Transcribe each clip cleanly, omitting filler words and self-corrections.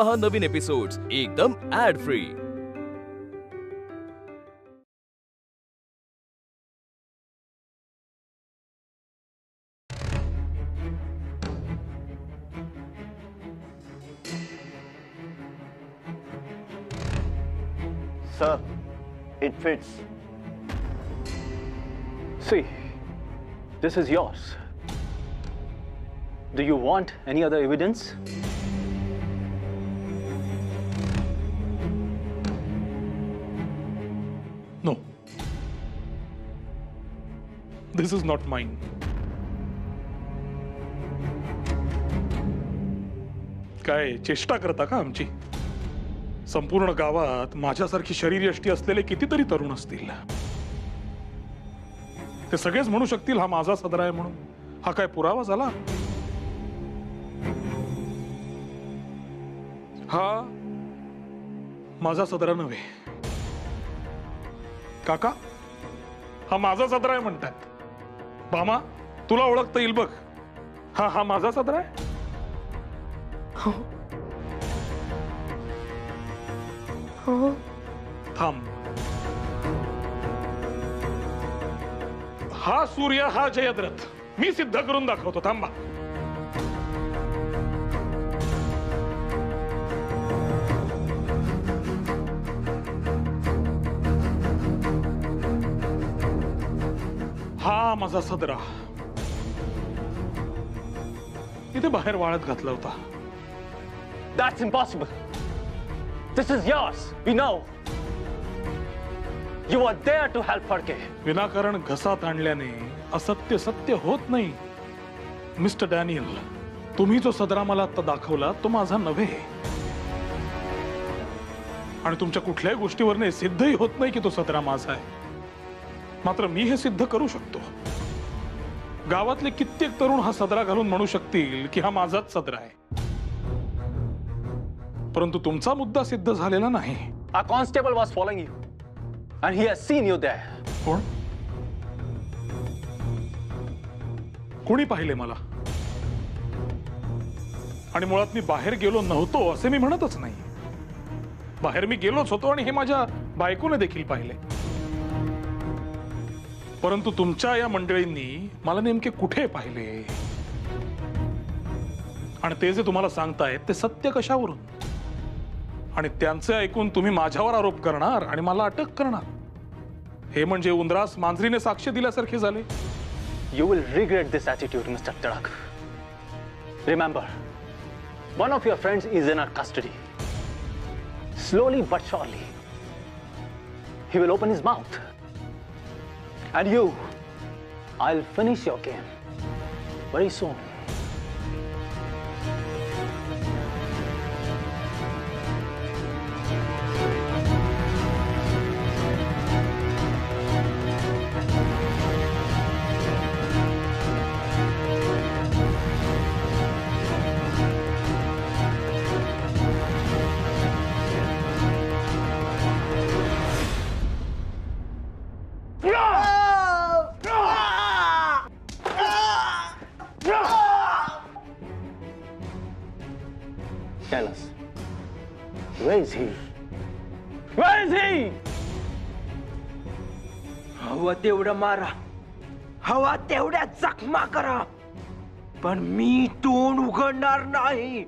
पहा नवीन एपिसोड्स एकदम ad free. Sir, it fits. See, this is yours. Do you want any other evidence? No. This is not mine. काय चेष्टा करता का आमची? संपूर्ण गावात माझ्यासारखी शरीरयष्टी असलेले कितीतरी तरुण असतील. ते सगळेच म्हणू शकतील हा माझा सदरा आहे म्हणून. हा काय पुरावा झाला? हा माझा सदरा नव्हे. काका, हा माझा सदरा आहे म्हणतात. बामा, तुला ओळखता येईल बघ. हा माझा सदरा आहे. थांब. हा सूर्य, हा जयद्रथ. मी सिद्ध करून दाखवतो. थांबा. हा माझा सदरा इथे बाहेर वाळत घातला होता. That's impossible. This is yours. We know. You are there to help Fadke. विनाकारण घसात आणल्याने असत्य सत्य होत नाही. मिस्टर डॅनियल, तुम्ही जो सदरा मला आता दाखवला तो माझा नव्हे. आणि तुमच्या कुठल्याही गोष्टीवरने सिद्धही होत नाही की तो सदरा माझा आहे. मात्र मी हे सिद्ध करू शकतो. गावातले कित्येक तरुण हा सदरा घालून म्हणू शकतील की हा माझाच सदरा आहे. परंतु तुमचा मुद्दा सिद्ध झालेला नाही. Our constable was following you, and he has seen you there. कोण? कोणी पाहिले मला? आणि मुळात मी बाहेर गेलो नव्हतो असे मी म्हणतच नाही. बाहेर मी गेलोच होतो आणि हे माझ्या बायकोने देखील पाहिले. परंतु तुमच्या या मंडळींनी मला नेमके कुठे पाहिले आणि ते जे तुम्हाला सांगतायत ते सत्य कशावरून? आणि त्यांचे ऐकून तुम्ही माझ्यावर आरोप करणार आणि मला अटक करणार. हे म्हणजे उंदरास मांजरीने साक्ष दिल्यासारखे झाले. You will regret this attitude, Mr. Tarak. Remember, one of your friends is in our custody. Slowly but surely, he will open his mouth. And you, I'll finish your game very soon. Tell us, where is he? Where is he? हवा तेवढं मारा, हवा तेवढ्या जखमा करा, पण मी तोंड उघडणार नाही.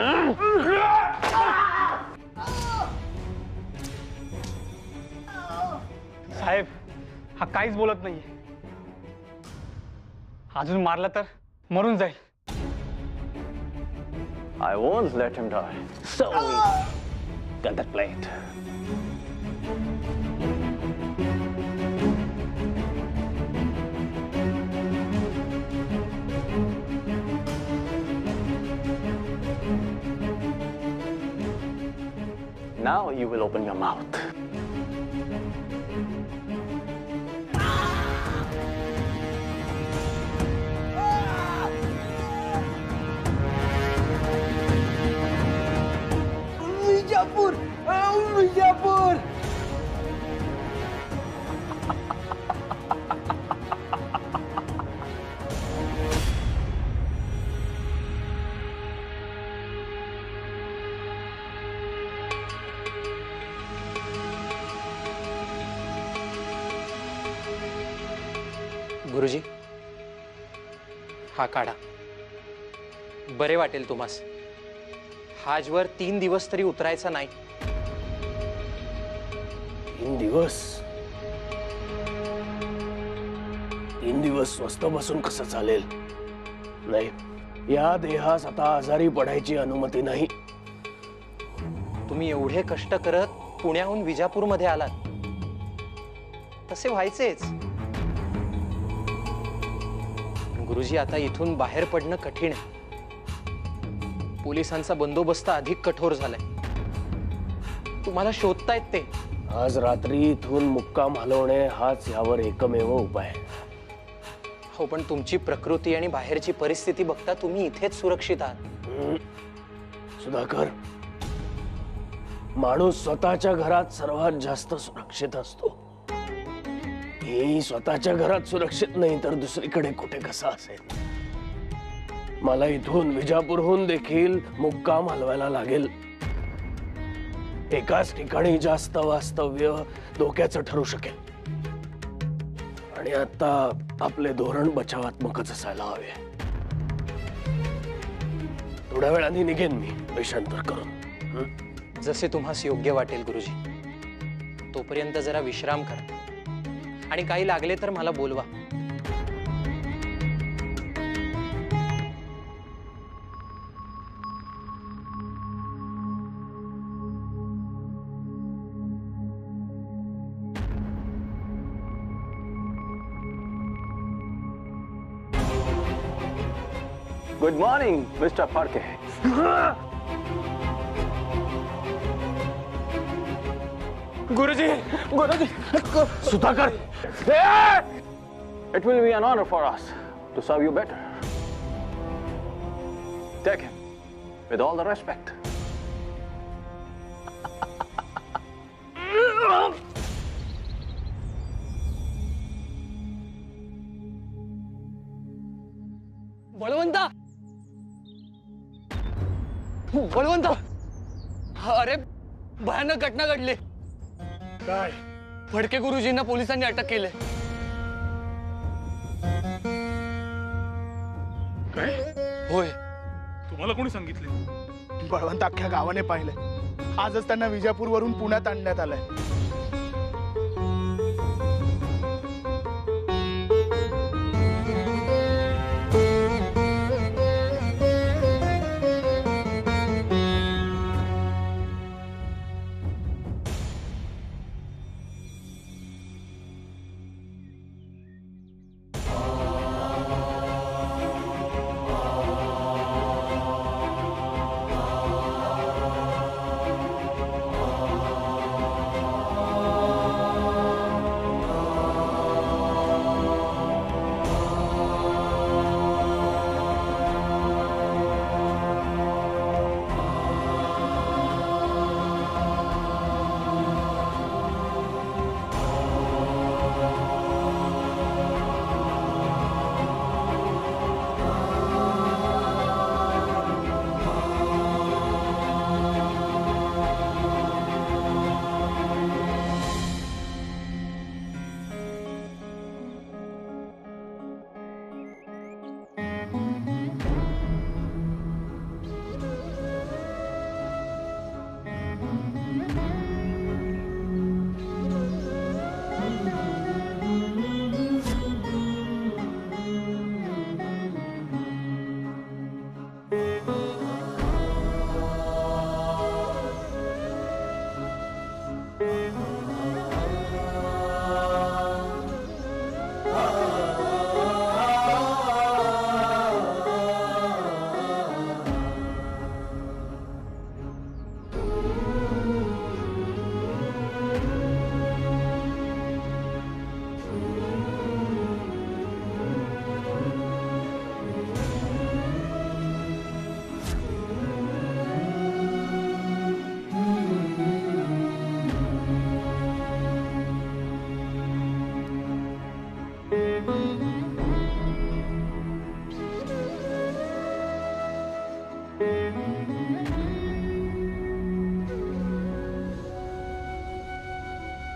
साहेब, हा काहीच बोलत नाही. अजून मारला तर मरून जाईल. I won't let him die. So easy. Get that plate. Now you will open your mouth. Vijapur, Vijapur. गुरुजी, हा काढा, बरे वाटेल तुम्हास. हा आजवर 3 दिवस तरी उतरायचा नाही. 3 दिवस? 3 दिवस स्वस्त बसून कसं चालेल? नाही, या देहास आता आजारी पडायची अनुमती नाही. तुम्ही एवढे कष्ट करत पुण्याहून विजापूरमध्ये आलात, तसे व्हायचेच. गुरुजी, आता इथून बाहेर पडणं कठीण आहे. पोलिसांचा बंदोबस्त अधिक कठोर झालाय. तुम्हाला शोधतायत ते. आज रात्री इथून मुक्काम हलवणे हाच यावर एकमेव उपाय आहे. हो, पण तुमची प्रकृती आणि बाहेरची परिस्थिती बघता तुम्ही इथेच सुरक्षित आहात. सुधाकर, माणूस स्वतःच्या घरात सर्वात जास्त सुरक्षित असतो. मी स्वतःच्या घरात सुरक्षित नाही तर दुसरीकडे कुठे कसा असेल? मला इथून विजापूरहून देखील मुक्काम हलवायला लागेल. एकाच ठिकाणी जास्त वास्तव्य धोक्याचं ठरू शकेल. आणि आता आपले धोरण बचावात्मकच असायला हवे. थोड्या वेळाने निघेन मी वेषांतर करून. जसे तुम्हास योग्य वाटेल गुरुजी. तोपर्यंत जरा विश्राम करा आणि काही लागले तर मला बोलवा. Good morning, Mr. Parke. गुरुजी, गुरुजी, Sudhakar. It will be an honor for us to serve you better. Take him with all the respect. बळवंता, बळवंता, अरे भयानक घटना घडली. काय? फडके गुरुजींना पोलिसांनी अटक केले. काय? होय. तुम्हाला कोणी सांगितले? बळवंत अख्ख्या गावाने पाहिलंय. आजच त्यांना विजापूरवरून पुण्यात आणण्यात आलंय.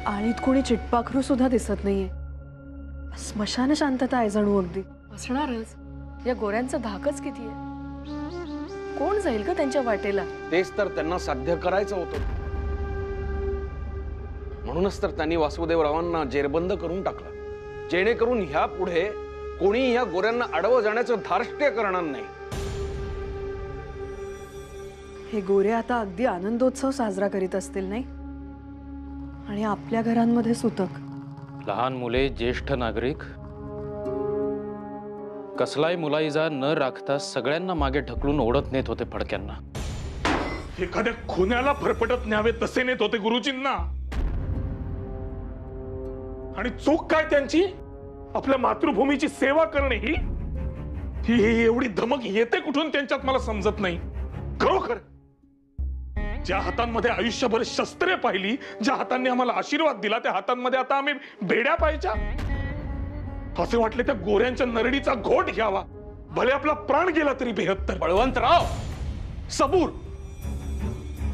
आळीत कोणी चिटपाखरू सुद्धा दिसत नाहीये. स्मशान शांतता आहे जणू अगदी. असणारच. या गोऱ्यांचा धाकच किती आहे. कोण जाईल का त्यांच्या वाटेला? तेच तर त्यांना साध्य करायचं होतं. म्हणूनच तर त्यांनी वासुदेवरावांना जेरबंद करून टाकलं, जेणेकरून ह्या पुढे कोणी ह्या गोऱ्यांना अडवं जाण्याचं धार्ष्ट्य करणार नाही. हे गोरे आता अगदी आनंदोत्सव साजरा करीत असतील नाही. आणि आपल्या घरांमध्ये सुतक, लहान मुले, ज्येष्ठ नागरिक, कसलाही मुलाइजा न राखता सगळ्यांना मागे ढकलून ओढत नेत होते फडक्यांना. एखाद्या खुन्याला फरफटत न्यावे तसे नेत होते गुरुजींना. आणि चूक काय त्यांची? आपल्या मातृभूमीची सेवा करणे ही एवढी धमक येते कुठून त्यांच्यात मला समजत नाही. खरोखर ज्या हातांमध्ये आयुष्यभर शस्त्रे पाहिली, ज्या हातांनी आम्हाला आशीर्वाद दिला, त्या हातांमध्ये आता आम्ही बेड्या पाहिच्या. असे वाटले त्या गोऱ्यांच्या नरडीचा घोट घ्यावा, भले आपला प्राण गेला तरी बेहत्तर. बळवंतराव, सबूर.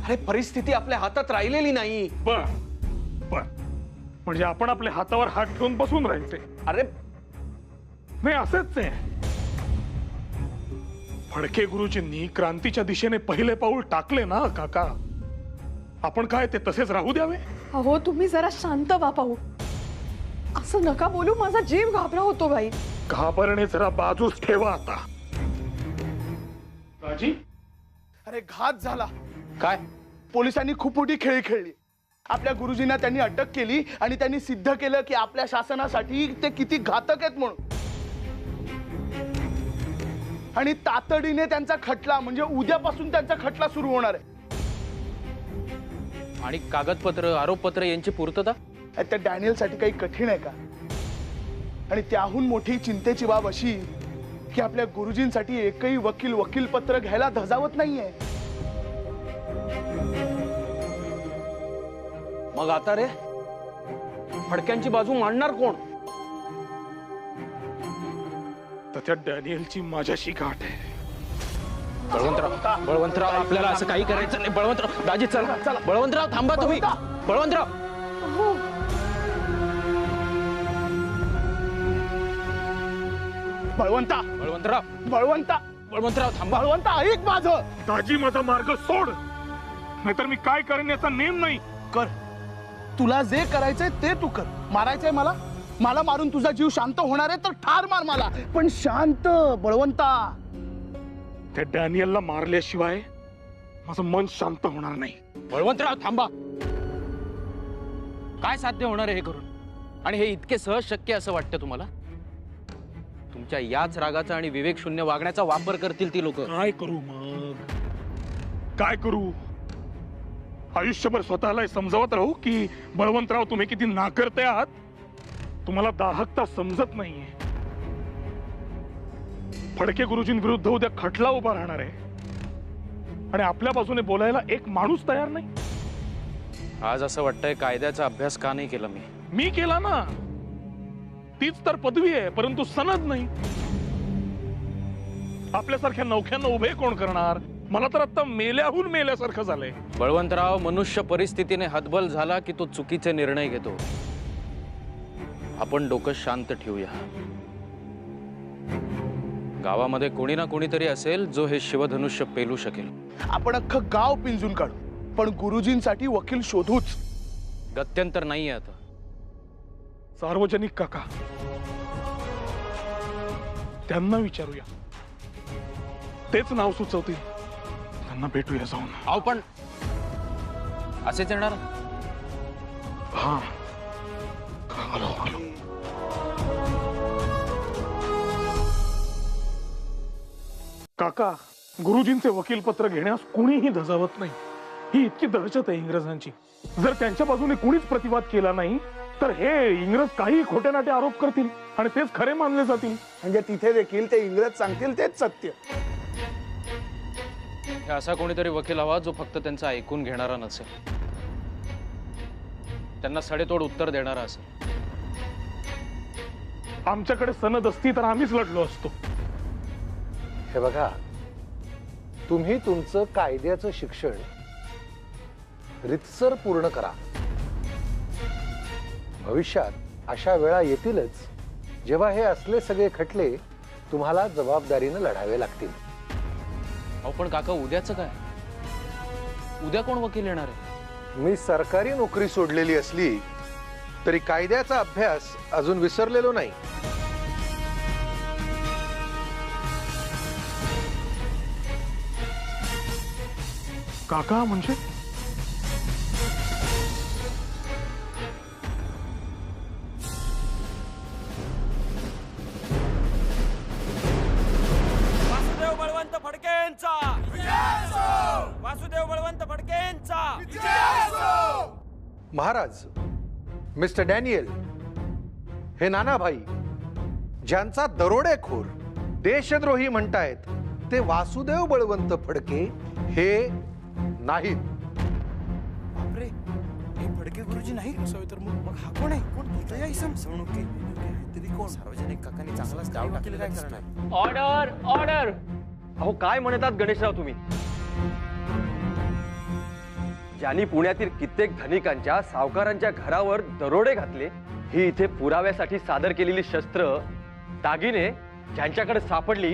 अरे परिस्थिती आपल्या हातात राहिलेली नाही. बर म्हणजे आपण आपल्या हातावर हात ठेवून बसून राहायचे? अरे नाही, असंच आहे. फडके गुरुजींनी क्रांतीच्या दिशेने पहिले पाऊल टाकले ना काका. आपण काय ते तसेच राहू द्यावे? अहो तुम्ही जरा शांत व्हा पाहू. असं नका बोलू, माझा जीव घाबरा होतो बाई. घाबरणे जरा बाजूस ठेवा आता. राजी, अरे घात झाला. काय? पोलिसांनी खूप मोठी खेळी खेळली. आपल्या गुरुजींना त्यांनी अटक केली आणि त्यांनी सिद्ध केलं की आपल्या शासनासाठी ते किती घातक आहेत म्हणून. आणि तातडीने त्यांचा खटला, म्हणजे उद्यापासून त्यांचा खटला सुरू होणार आहे. आणि कागदपत्र, आरोपपत्र यांची पूर्तता त्या डॅनियलसाठी काही कठीण आहे का? आणि त्याहून मोठी चिंतेची बाब अशी की आपल्या गुरुजींसाठी एकही वकीलपत्र घ्यायला धजावत नाहीये. मग आता रे, फडक्यांची बाजू मांडणार कोण? तर त्या डॅनियलची माझ्याशी गाठ आहे. बळवंतराव, आपल्याला असं काही करायचं नाही. बळवंतराव, दाजी चला चला. बळवंतराव थांबा तुम्ही. बळवंतराव, बळवंता थांबा. बळवंता ऐक माझं. दाजी, माझा मार्ग सोड, नाहीतर मी काय करेन याचा नेम नाही. कर, तुला जे करायचंय ते तू कर. मारायचंय मला मारून तुझा जीव शांत होणार आहे तर ठार मार मला, पण शांत. बळवंता, त्या डॅनियलला मारल्याशिवाय माझं मन शांत होणार नाही. बळवंतराव थांबा. काय साध्य होणार आहे हे करून? आणि हे इतके सहज शक्य असं वाटतं तुम्हाला? तुमच्या याच रागाचा आणि विवेक शून्य वागण्याचा वापर करतील ती लोक. काय करू मग? काय करू? आयुष्यभर स्वतःला समजावत राहू की बळवंतराव तुम्ही किती नाकर्ते आहात? तुम्हाला दाहकता समजत नाहीये. फडके गुरुजींविरुद्ध उद्या खटला उभा राहणार आहे आणि आपल्या बाजूने बोलायला एक माणूस तयार नाही. आज असं वाटतंय कायद्याचा अभ्यास का नाही केला मी केला ना. तीच तर पदवी आहे, परंतु सनद नाही. आपल्यासारख्या नौख्यांना उभे कोण करणार? मला तर आता मेल्याहून मेल्यासारखं झालंय. बळवंतराव, मनुष्य परिस्थितीने हतबल झाला की तो चुकीचे निर्णय घेतो. आपण डोकं शांत ठेवूया. गावामध्ये कोणी ना कोणीतरी असेल जो हे शिवधनुष्य पेलू शकेल. आपण अख्खं गाव पिंजून काढू, पण गुरुजींसाठी वकील शोधूच. गत्यंतर नाहीये आता. सार्वजनिक काका, त्यांना विचारूया, तेच नाव सुचवतील. त्यांना भेटूया जाऊन. अहो पण असेच येणार? हा, आलो. काका, गुरुजींचे वकीलपत्र घेण्यास कुणीही धजावत नाही. ही इतकी दहशत आहे इंग्रजांची. जर त्यांच्या बाजूने कुणीच प्रतिवाद केला नाही तर हे इंग्रज काही खोटे नाटे आरोप करतील आणि तेच खरे मानले जातील. म्हणजे तिथे देखील ते इंग्रज सांगतील तेच सत्य. असा कोणीतरी वकील हवा जो फक्त त्यांचं ऐकून घेणारा नसेल, त्यांना सडेतोड उत्तर देणारा असेल. आमच्याकडे सनद असती तर आम्हीच लढलो असतो. हे बघा, तुम्ही तुमचं कायद्याचं शिक्षण रितसर पूर्ण करा. भविष्यात अशा वेळा येतीलच जेव्हा हे असले सगळे खटले तुम्हाला जबाबदारीनं लढावे लागतील. अहो पण काका उद्याचं काय? उद्या कोण वकील येणार आहे? मी सरकारी नोकरी सोडलेली असली तरी कायद्याचा अभ्यास अजून विसरलेलो नाही. काका म्हणजे वासुदेव बळवंत फडकेंचा वासुदेव बळवंत फडकेंचा महाराज, मिस्टर डॅनियल हे नानाभाई ज्यांचा दरोडेखोर देशद्रोही म्हणतायत ते वासुदेव बळवंत फडके हे नाहीत. बापरे, हे फडके गुरुजी नाही तर मग हा कोण आहे? कोण तुझ्या इसम सवणुकी तरी कोण? सार्वजनिक काकांनी चांगलाच डाव टाकलेला आहे. Order order. अहो काय म्हणतात गणेशराव तुम्ही? ज्यांनी पुण्यातील कित्येक धनिकांच्या सावकारांच्या घरावर दरोडे घातले, ही इथे पुराव्यासाठी सादर केलेली शस्त्र दागिने ज्यांच्याकडे सापडली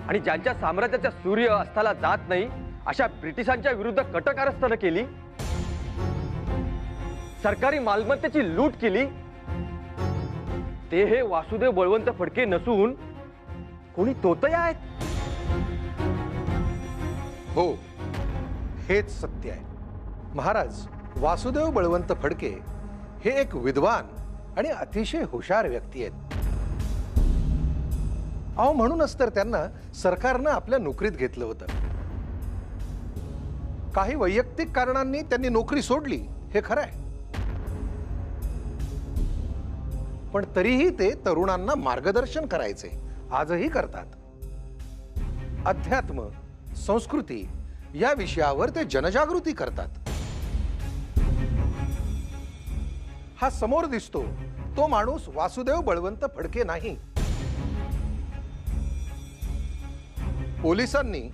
आणि ज्यांच्या साम्राज्याचा सूर्य अस्ताला जात नाही अशा ब्रिटिशांच्या विरुद्ध कटकारस्थानं केली, सरकारी मालमत्तेची लूट केली, ते हे वासुदेव बळवंत फडके नसून कोणी तोतया आहेत. हो, हेच सत्य आहे. महाराज, वासुदेव बळवंत फडके हे एक विद्वान आणि अतिशय हुशार व्यक्ती आहेत. अहो म्हणूनच तर त्यांना सरकारनं आपल्या नोकरीत घेतलं होतं. काही वैयक्तिक कारणांनी त्यांनी नोकरी सोडली हे खरं आहे, पण तरीही ते तरुणांना मार्गदर्शन करायचे, आजही करतात. अध्यात्म, संस्कृती या विषयावर ते जनजागृती करतात. हा समोर दिसतो तो माणूस वासुदेव बळवंत फडके नाही. पोलिसांनी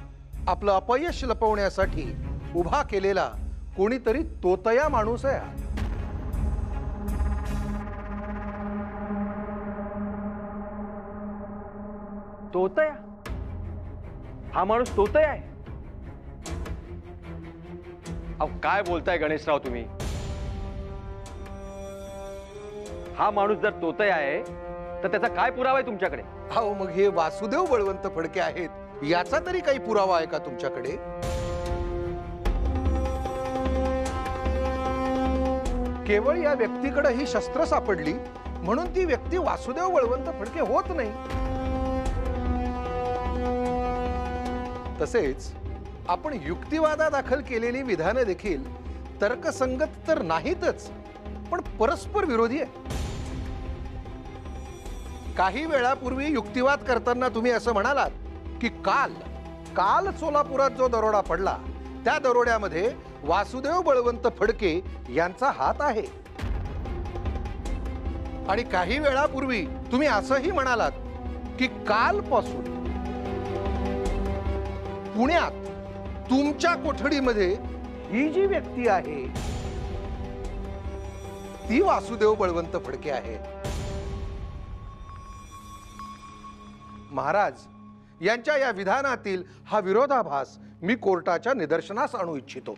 आपलं अपयश लपवण्यासाठी उभा केलेला कोणीतरी तोतया माणूस आहे. तोतया? हा माणूस तोतया आहे? अहो काय बोलताय गणेशराव तुम्ही? हा माणूस जर तोतया आहे तर त्याचा काय पुरावा आहे तुमच्याकडे? अहो मग हे वासुदेव बळवंत फडके आहेत याचा तरी काही पुरावा आहे का तुमच्याकडे? केवळ या व्यक्तीकडे ही शस्त्र सापडली म्हणून ती व्यक्ती वासुदेव बळवंत फडके होत नाही. तसेच आपण युक्तिवादादाखल केलेली विधानं देखील तर्कसंगत तर नाहीतच, पण परस्पर विरोधी आहे. काही वेळापूर्वी युक्तिवाद करताना तुम्ही असं म्हणालात की काल सोलापुरात जो दरोडा पडला त्या दरोड्यामध्ये वासुदेव बळवंत फडके यांचा हात आहे. आणि काही वेळापूर्वी तुम्ही असंही म्हणालात की कालपासून पुण्यात तुमच्या कोठडीमध्ये ही जी व्यक्ती आहे ती वासुदेव बळवंत फडके आहे. महाराज, यांच्या या विधानातील हा विरोधाभास मी कोर्टाच्या निदर्शनास आणू इच्छितो.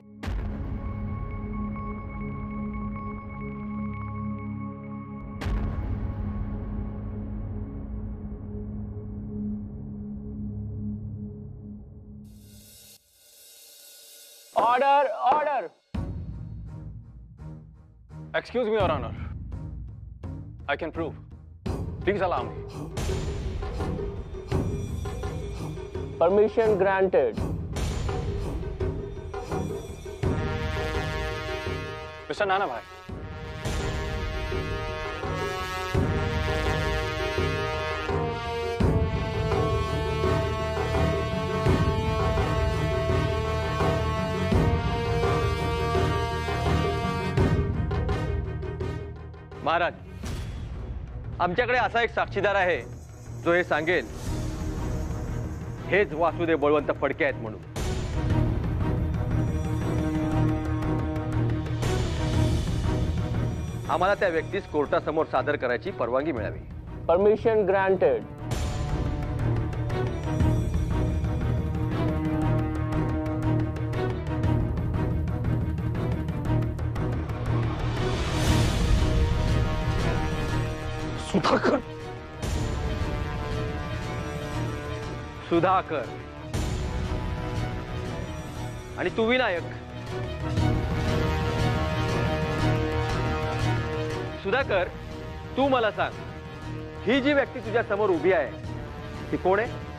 Order order. Excuse me, your honour. I can prove. Please allow me. Permission granted. Mr. Nana Bhai. Maharaj, आमच्याकडे असा एक साक्षीदार आहे जो हे सांगेल हेच वासुदेव बळवंत फडके आहेत म्हणून. आम्हाला त्या व्यक्तीस कोर्टासमोर सादर करायची परवानगी मिळावी. Permission granted. सुधाकर. सुधाकर आणि तू विनायक. सुधाकर, तू मला सांग, ही जी व्यक्ती तुझ्या समोर उभी आहे ती कोण आहे?